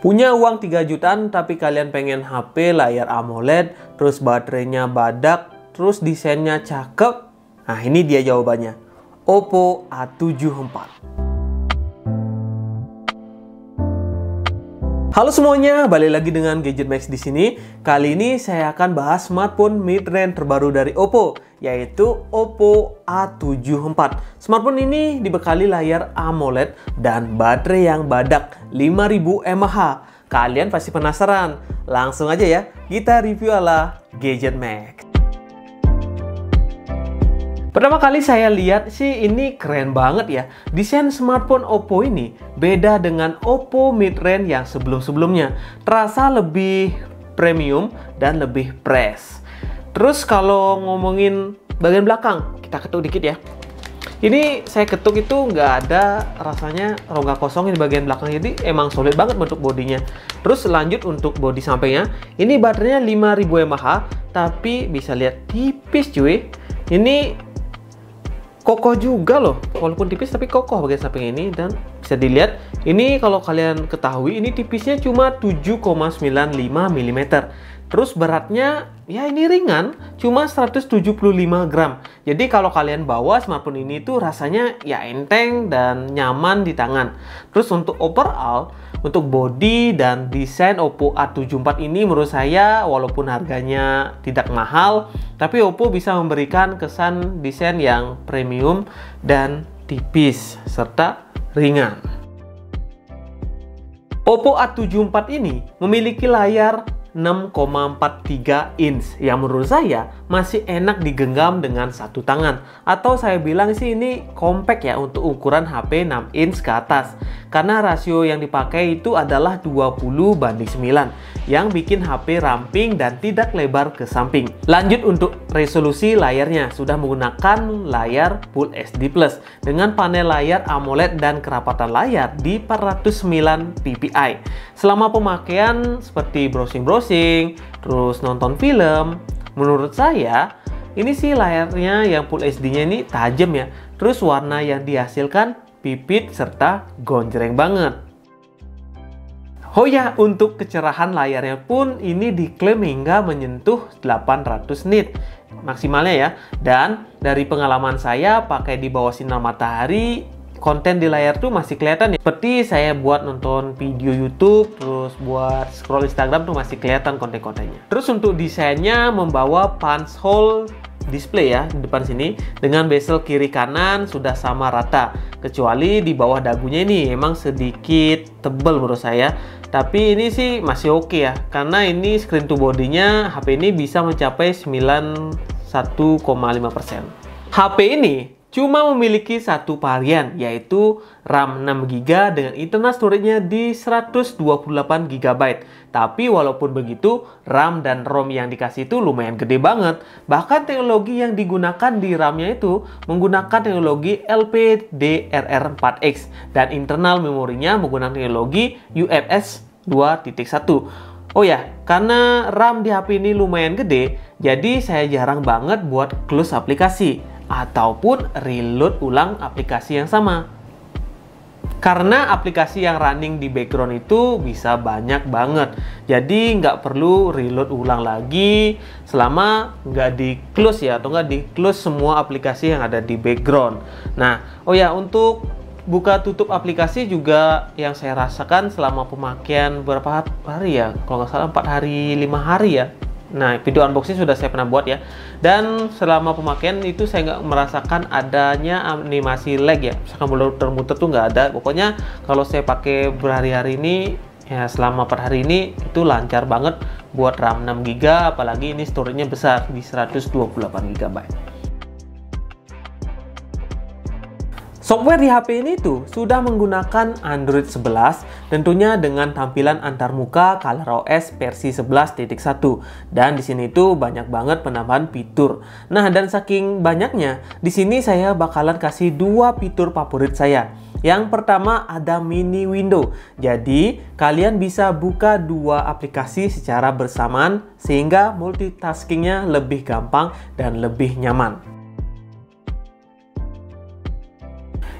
Punya uang 3 jutaan tapi kalian pengen HP layar AMOLED, terus baterainya badak, terus desainnya cakep? Nah, ini dia jawabannya. Oppo A74. Halo semuanya, balik lagi dengan Gadget Max di sini. Kali ini saya akan bahas smartphone mid-range terbaru dari Oppo, yaitu Oppo A74. Smartphone ini dibekali layar AMOLED dan baterai yang badak 5000 mAh. Kalian pasti penasaran? Langsung aja ya, kita review ala Gadget Max. Pertama kali saya lihat sih ini keren banget ya. Desain smartphone Oppo ini beda dengan Oppo mid-range yang sebelum-sebelumnya. Terasa lebih premium dan lebih fresh. Terus kalau ngomongin bagian belakang, kita ketuk dikit ya. Ini saya ketuk itu nggak ada rasanya rongga kosong di bagian belakang, jadi emang solid banget bentuk bodinya. Terus lanjut untuk bodi sampingnya, ini baterainya 5000 mAh, tapi bisa lihat tipis cuy. Ini kokoh juga loh, walaupun tipis tapi kokoh bagian samping ini. Dan bisa dilihat, ini kalau kalian ketahui ini tipisnya cuma 7,95 mm. Terus beratnya ya ini ringan, cuma 175 gram. Jadi kalau kalian bawa smartphone ini tuh rasanya ya enteng dan nyaman di tangan. Terus untuk overall, untuk body dan desain Oppo A74 ini menurut saya walaupun harganya tidak mahal, tapi Oppo bisa memberikan kesan desain yang premium dan tipis serta ringan. Oppo A74 ini memiliki layar 6,43 inch yang menurut saya masih enak digenggam dengan satu tangan, atau saya bilang sih ini compact ya untuk ukuran HP 6 inch ke atas, karena rasio yang dipakai itu adalah 20:9 yang bikin HP ramping dan tidak lebar ke samping. Lanjut untuk resolusi layarnya, sudah menggunakan layar Full HD Plus dengan panel layar AMOLED dan kerapatan layar di 409 ppi. Selama pemakaian seperti browsing, terus nonton film, menurut saya ini sih layarnya yang Full HD-nya ini tajam ya. Terus warna yang dihasilkan pipit serta gonjreng banget. Oh ya, untuk kecerahan layarnya pun ini diklaim hingga menyentuh 800 nit maksimalnya ya. Dan dari pengalaman saya pakai di bawah sinar matahari, konten di layar tuh masih kelihatan ya. Seperti saya buat nonton video YouTube, terus buat scroll Instagram tuh masih kelihatan konten-kontennya. Terus untuk desainnya membawa punch hole display ya di depan sini, dengan bezel kiri kanan sudah sama rata, kecuali di bawah dagunya ini emang sedikit tebal menurut saya. Tapi ini sih masih oke ya, karena ini screen to body-nya HP ini bisa mencapai 91,5%. HP ini cuma memiliki satu varian, yaitu RAM 6GB dengan internal storage-nya di 128GB. Tapi walaupun begitu, RAM dan ROM yang dikasih itu lumayan gede banget. Bahkan teknologi yang digunakan di RAM-nya itu menggunakan teknologi LPDDR4X dan internal memorinya menggunakan teknologi UFS 2.1. Oh ya, karena RAM di HP ini lumayan gede, jadi saya jarang banget buat close aplikasi ataupun reload ulang aplikasi yang sama. Karena aplikasi yang running di background itu bisa banyak banget, jadi nggak perlu reload ulang lagi selama nggak di close ya, atau nggak di close semua aplikasi yang ada di background. Nah, oh ya, untuk buka tutup aplikasi juga yang saya rasakan selama pemakaian berapa hari ya, kalau nggak salah 4 hari 5 hari ya. Nah, video unboxing sudah saya pernah buat ya. Dan selama pemakaian itu saya nggak merasakan adanya animasi lag ya. Misalkan muter-muter tuh nggak ada. Pokoknya kalau saya pakai berhari-hari ini, ya selama 4 hari ini itu lancar banget buat RAM 6GB. Apalagi ini storage-nya besar di 128GB. Software di HP ini tuh sudah menggunakan Android 11, tentunya dengan tampilan antarmuka ColorOS versi 11.1. Dan di sini tuh banyak banget penambahan fitur. Nah, dan saking banyaknya, di sini saya bakalan kasih 2 fitur favorit saya. Yang pertama ada mini window. Jadi, kalian bisa buka 2 aplikasi secara bersamaan sehingga multitaskingnya lebih gampang dan lebih nyaman.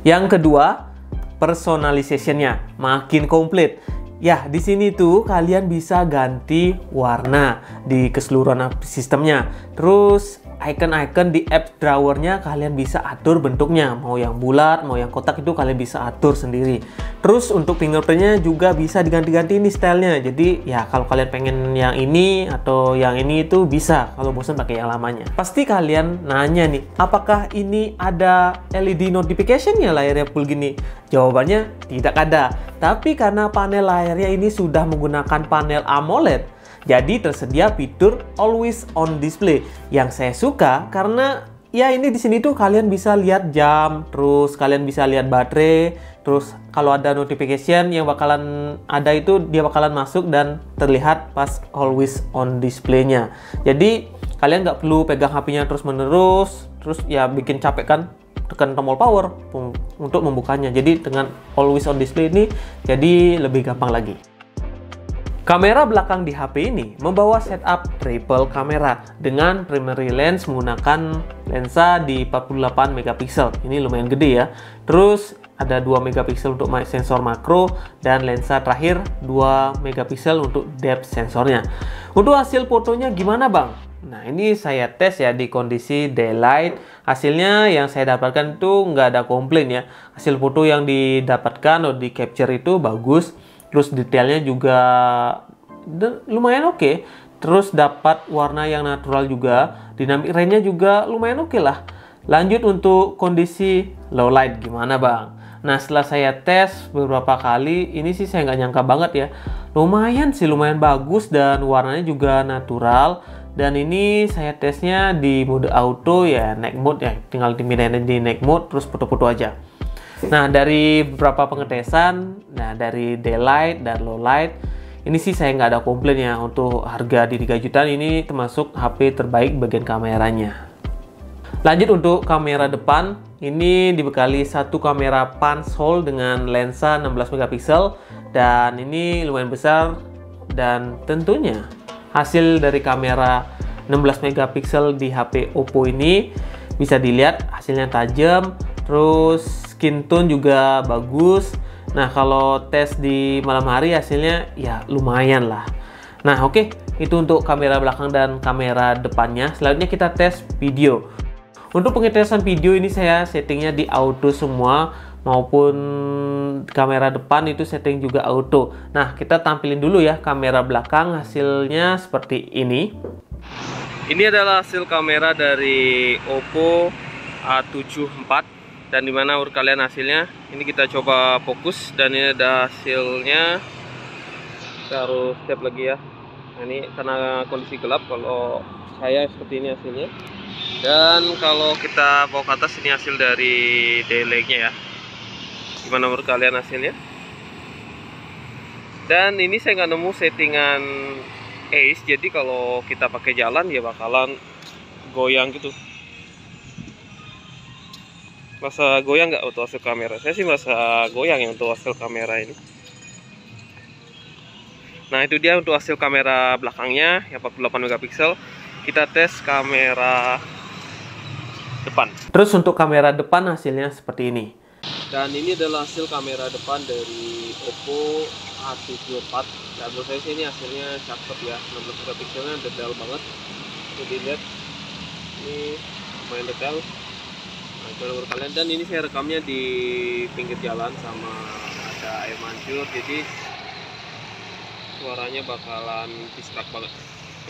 Yang kedua, personalization-nya makin komplit. Ya, di sini tuh kalian bisa ganti warna di keseluruhan sistemnya. Terus icon-icon di app drawernya kalian bisa atur bentuknya. Mau yang bulat, mau yang kotak itu kalian bisa atur sendiri. Terus untuk fingerprintnya juga bisa diganti-ganti ini stylenya. Jadi ya kalau kalian pengen yang ini atau yang ini itu bisa. Kalau bosan pakai yang lamanya. Pasti kalian nanya nih, apakah ini ada LED notification-nya layarnya full gini? Jawabannya tidak ada. Tapi karena panel layarnya ini sudah menggunakan panel AMOLED, jadi tersedia fitur Always On Display yang saya suka karena ya ini di sini tuh kalian bisa lihat jam, terus kalian bisa lihat baterai, terus kalau ada notification yang bakalan ada itu dia bakalan masuk dan terlihat pas Always On Display-nya. Jadi kalian nggak perlu pegang HP-nya terus-menerus, terus ya bikin capek kan tekan tombol power untuk membukanya. Jadi dengan Always On Display ini jadi lebih gampang lagi. Kamera belakang di HP ini membawa setup triple kamera dengan primary lens menggunakan lensa di 48 megapiksel. Ini lumayan gede ya. Terus ada 2 megapiksel untuk sensor makro dan lensa terakhir 2 megapiksel untuk depth sensornya. Untuk hasil fotonya gimana, Bang? Nah, ini saya tes ya di kondisi daylight. Hasilnya yang saya dapatkan itu nggak ada komplain ya. Hasil foto yang didapatkan atau di capture itu bagus. Terus detailnya juga lumayan oke. Terus dapat warna yang natural juga. Dynamic range-nya juga lumayan oke lah. Lanjut untuk kondisi low light gimana, Bang? Nah, setelah saya tes beberapa kali, ini sih saya nggak nyangka banget ya. Lumayan bagus dan warnanya juga natural. Dan ini saya tesnya di mode auto ya, night mode ya. Tinggal dipindahin di night mode, terus foto-foto aja. Nah, dari beberapa pengetesan, dari daylight dan low light, ini sih saya nggak ada komplain ya. Untuk harga di 3 jutaan ini termasuk HP terbaik bagian kameranya. Lanjut untuk kamera depan, ini dibekali satu kamera punch hole dengan lensa 16 megapiksel dan ini lumayan besar dan tentunya hasil dari kamera 16 megapiksel di HP Oppo ini bisa dilihat hasilnya tajam, terus skin tone juga bagus. Nah, kalau tes di malam hari hasilnya ya lumayan lah. Nah, oke, itu untuk kamera belakang dan kamera depannya. Selanjutnya kita tes video. Untuk pengetesan video ini saya settingnya di auto semua, maupun kamera depan itu setting juga auto. Nah, kita tampilin dulu ya kamera belakang, hasilnya seperti ini. Ini adalah hasil kamera dari Oppo A74. Dan dimana menurut kalian hasilnya? Ini kita coba fokus dan ini ada hasilnya. Kita harus step lagi ya. Nah, ini karena kondisi gelap, kalau saya seperti ini hasilnya. Dan kalau kita bawa ke atas, ini hasil dari daylightnya ya. Gimana menurut kalian hasilnya? Dan ini saya nggak nemu settingan Ace, jadi kalau kita pakai jalan ya bakalan goyang gitu. Masa goyang nggak untuk hasil kamera? Saya sih masa goyang ya untuk hasil kamera ini. Nah, itu dia untuk hasil kamera belakangnya yang 48 megapiksel. Kita tes kamera depan. Terus untuk kamera depan hasilnya seperti ini. Dan ini adalah hasil kamera depan dari Oppo A74. Dan menurut saya sih ini hasilnya cakep ya. 16 megapikselnya detail banget. Bisa dilihat ini lumayan detail. Nah, itu menurut kalian. Dan ini saya rekamnya di pinggir jalan sama ada air mancur, jadi suaranya bakalan distract banget.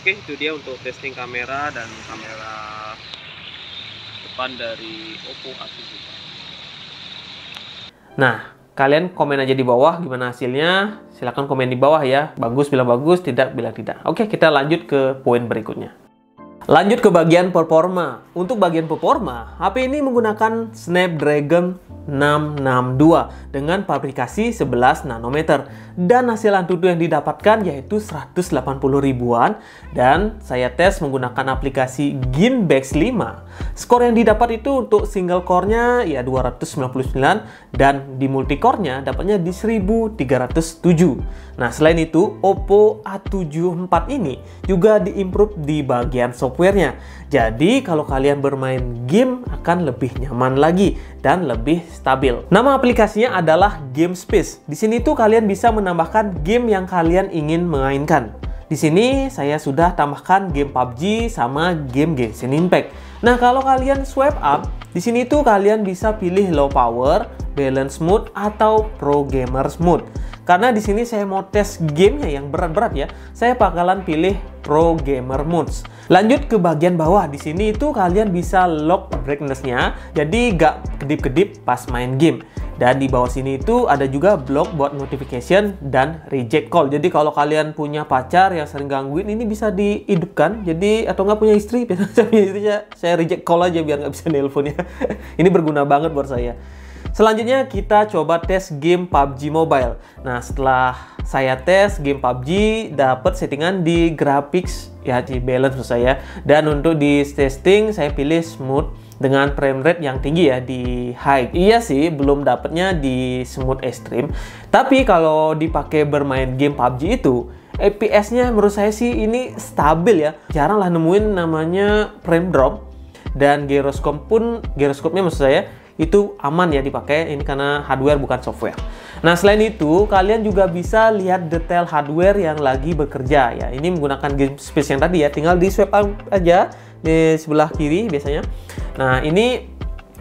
Oke, itu dia untuk testing kamera dan kamera depan dari Oppo A74. Nah, kalian komen aja di bawah gimana hasilnya. Silahkan komen di bawah ya. Bagus bilang bagus, tidak bilang tidak. Oke, kita lanjut ke poin berikutnya. Lanjut ke bagian performa. Untuk bagian performa, HP ini menggunakan Snapdragon 662 dengan fabrikasi 11 nanometer. Dan hasil Antutu yang didapatkan yaitu 180 ribuan. Dan saya tes menggunakan aplikasi Geekbench 5. Skor yang didapat itu untuk single core-nya ya 299 dan di multi core-nya dapatnya di 1307. Nah, selain itu Oppo A74 ini juga diimprove di bagian software softwarenya. Jadi kalau kalian bermain game akan lebih nyaman lagi dan lebih stabil. Nama aplikasinya adalah GameSpace. Di sini tuh kalian bisa menambahkan game yang kalian ingin mainkan. Di sini saya sudah tambahkan game PUBG sama game Genshin Impact. Nah, kalau kalian swipe up, di sini tuh kalian bisa pilih low power, balance mode atau pro gamers mode. Karena di sini saya mau tes gamenya yang berat-berat ya, saya bakalan pilih Pro Gamer Modes. Lanjut ke bagian bawah, di sini itu kalian bisa lock brightness-nya, jadi gak kedip-kedip pas main game. Dan di bawah sini itu ada juga block buat notification dan reject call. Jadi kalau kalian punya pacar yang sering gangguin, ini bisa dihidupkan. Jadi atau nggak punya istri, biasanya saya reject call aja biar nggak bisa nelpon ya. Ini berguna banget buat saya. Selanjutnya kita coba tes game PUBG Mobile. Nah, setelah saya tes game PUBG, dapat settingan di graphics ya, di balance maksud saya. Dan untuk di testing saya pilih smooth dengan frame rate yang tinggi ya, di high. Iya sih, belum dapatnya di smooth extreme. Tapi kalau dipakai bermain game PUBG itu, FPS-nya menurut saya sih ini stabil ya. Jarang lah nemuin namanya frame drop. Dan gyroscope-nya maksud saya itu aman ya dipakai, ini karena hardware bukan software. Nah, selain itu kalian juga bisa lihat detail hardware yang lagi bekerja ya. Ini menggunakan GameSpace yang tadi ya, tinggal di swipe aja di sebelah kiri biasanya. Nah, ini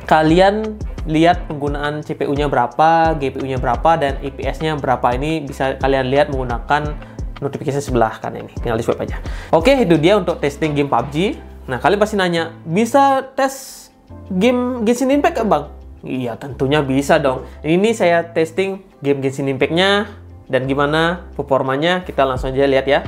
kalian lihat penggunaan CPU-nya berapa, GPU-nya berapa, dan IPS-nya berapa. Ini bisa kalian lihat menggunakan notifikasi sebelah kanan ini, tinggal di swipe aja. Oke, itu dia untuk testing game PUBG. Nah, kalian pasti nanya, bisa tes game Genshin Impact kan bang? Iya, tentunya bisa dong. Ini saya testing game Genshin Impact-nya dan gimana performanya, kita langsung aja lihat ya.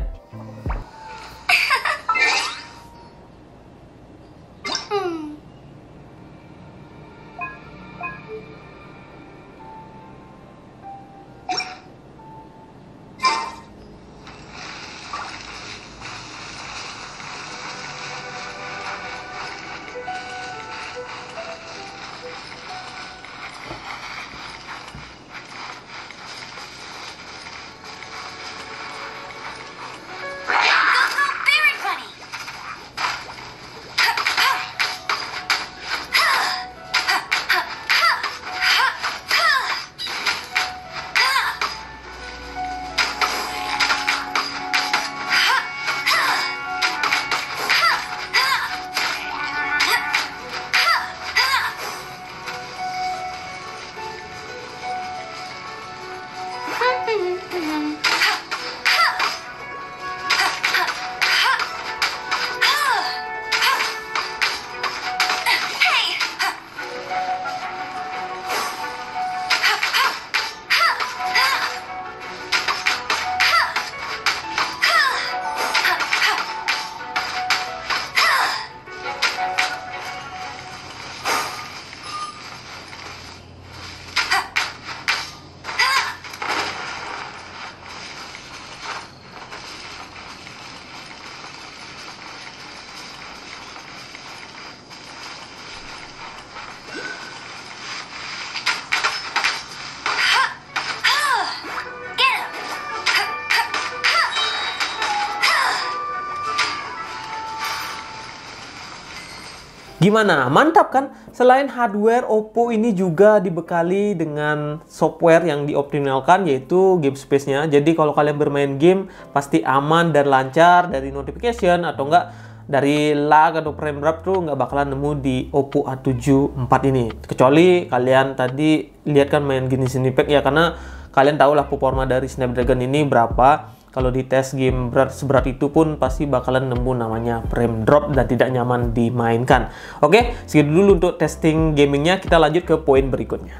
Gimana? Mantap kan? Selain hardware, Oppo ini juga dibekali dengan software yang dioptimalkan, yaitu GameSpace-nya. Jadi kalau kalian bermain game pasti aman dan lancar dari notification atau enggak dari lag atau frame drop tuh nggak bakalan nemu di Oppo A7 IV ini. Kecuali kalian tadi lihat kan main Genshin Impact ya, karena kalian tahu lah performa dari Snapdragon ini berapa. Kalau di tes game seberat itu pun pasti bakalan nemu namanya frame drop dan tidak nyaman dimainkan. Oke, segitu dulu untuk testing gamingnya. Kita lanjut ke poin berikutnya.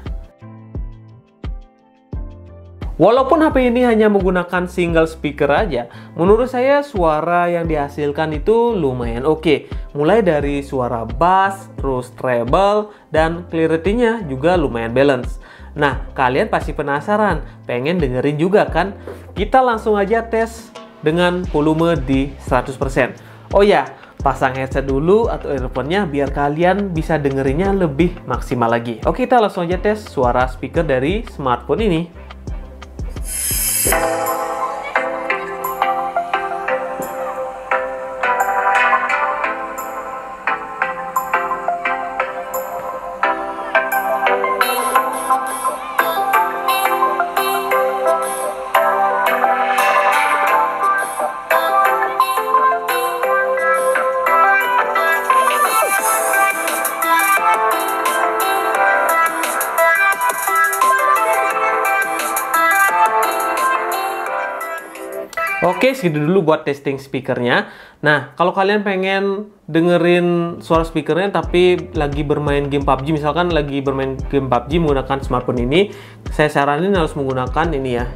Walaupun HP ini hanya menggunakan single speaker aja, menurut saya suara yang dihasilkan itu lumayan oke. Mulai dari suara bass, terus treble, dan clarity-nya juga lumayan balance. Nah, kalian pasti penasaran, pengen dengerin juga kan? Kita langsung aja tes dengan volume di 100%. Oh ya, pasang headset dulu atau earphone-nya biar kalian bisa dengerinnya lebih maksimal lagi. Oke, kita langsung aja tes suara speaker dari smartphone ini. Oke, segitu dulu buat testing speakernya. Nah, kalau kalian pengen dengerin suara speakernya tapi lagi bermain game PUBG, misalkan lagi bermain game PUBG menggunakan smartphone ini, saya saranin harus menggunakan ini ya,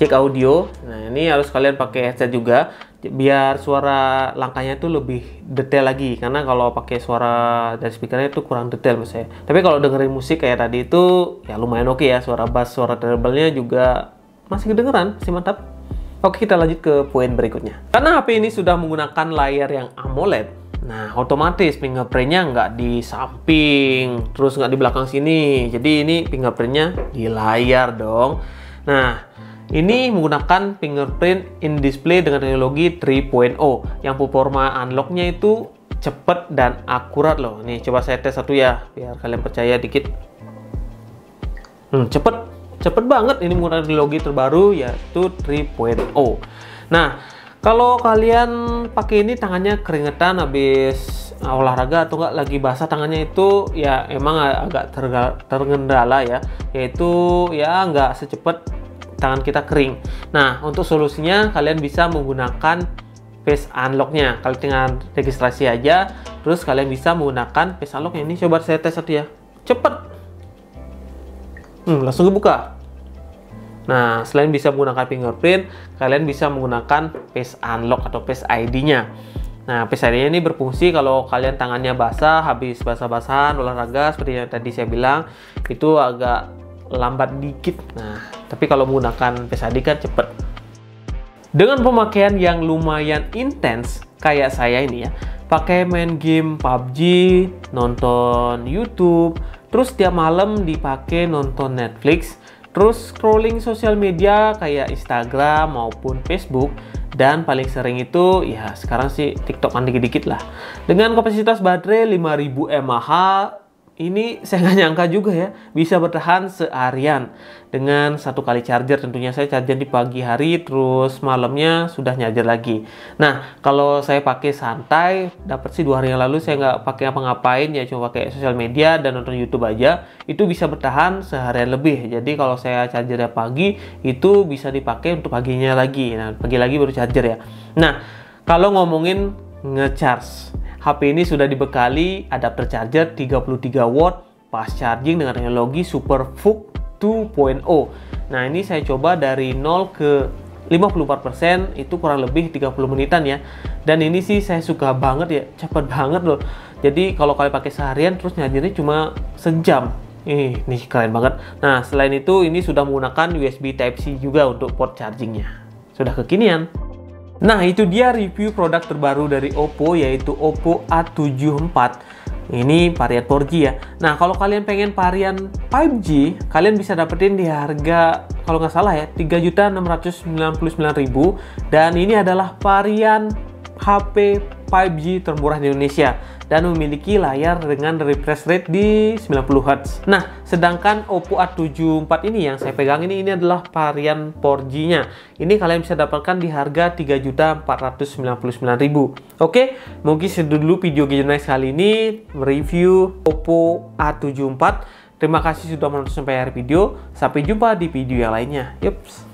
cek audio. Nah, ini harus kalian pakai headset juga, biar suara langkahnya itu lebih detail lagi. Karena kalau pakai suara dari speakernya itu kurang detail misalnya. Tapi kalau dengerin musik kayak tadi itu, ya lumayan oke ya. Suara bass, suara treble-nya juga masih kedengeran, masih mantap. Oke, kita lanjut ke poin berikutnya. Karena HP ini sudah menggunakan layar yang AMOLED, nah otomatis fingerprintnya nggak di samping, terus nggak di belakang sini. Jadi ini fingerprintnya di layar dong. Nah, ini menggunakan fingerprint in display dengan teknologi 3.0 yang performa unlocknya itu cepet dan akurat loh. Nih coba saya tes satu ya, biar kalian percaya dikit. Cepet banget, ini menggunakan teknologi terbaru yaitu 3.0. Nah, kalau kalian pakai ini tangannya keringetan habis olahraga atau enggak lagi basah tangannya itu ya emang agak tergendala ya, yaitu ya nggak secepat tangan kita kering. Nah, untuk solusinya kalian bisa menggunakan face unlock-nya. Kalian tinggal registrasi aja, terus kalian bisa menggunakan face unlock ini. Coba saya tes satu ya, cepet. Langsung kebuka. Nah, selain bisa menggunakan fingerprint, kalian bisa menggunakan face unlock atau face ID-nya. Nah, face ID-nya ini berfungsi kalau kalian tangannya basah, habis basah-basahan, olahraga, seperti yang tadi saya bilang, itu agak lambat dikit. Nah, tapi kalau menggunakan face ID kan cepet. Dengan pemakaian yang lumayan intens, kayak saya ini ya, pakai main game PUBG, nonton YouTube, terus tiap malam dipakai nonton Netflix, terus scrolling sosial media kayak Instagram maupun Facebook, dan paling sering itu ya sekarang sih TikTok dikit-dikit lah. Dengan kapasitas baterai 5000 mAh, ini saya nggak nyangka juga ya bisa bertahan seharian dengan satu kali charger. Tentunya saya charger di pagi hari, terus malamnya sudah nyarger lagi. Nah, kalau saya pakai santai, dapat sih 2 hari yang lalu saya nggak pakai apa-ngapain ya, cuma pakai sosial media dan nonton YouTube aja, itu bisa bertahan seharian lebih. Jadi kalau saya chargernya pagi, itu bisa dipakai untuk paginya lagi. Nah, pagi lagi baru charger ya. Nah, kalau ngomongin ngecharge, HP ini sudah dibekali adapter charger 33 watt fast charging dengan teknologi Super VOOC 2.0. Nah, ini saya coba dari 0 ke 54%, itu kurang lebih 30 menitan ya. Dan ini sih saya suka banget ya, cepet banget loh. Jadi kalau kalian pakai seharian terus nyajirnya cuma sejam. Ini keren banget. Nah, selain itu ini sudah menggunakan USB Type-C juga untuk port chargingnya. Sudah kekinian. Nah, itu dia review produk terbaru dari Oppo, yaitu Oppo A74. Ini varian 4G ya. Nah, kalau kalian pengen varian 5G, kalian bisa dapetin di harga, kalau nggak salah ya, 3.699.000. Dan ini adalah varian HP 5G termurah di Indonesia dan memiliki layar dengan refresh rate di 90 Hz. Nah, sedangkan Oppo A74 ini yang saya pegang ini adalah varian 4G-nya. Ini kalian bisa dapatkan di harga 3.499.000. Oke, mungkin segitu dulu video Gadget kali ini mereview Oppo A74. Terima kasih sudah menonton sampai akhir video. Sampai jumpa di video yang lainnya. Yups.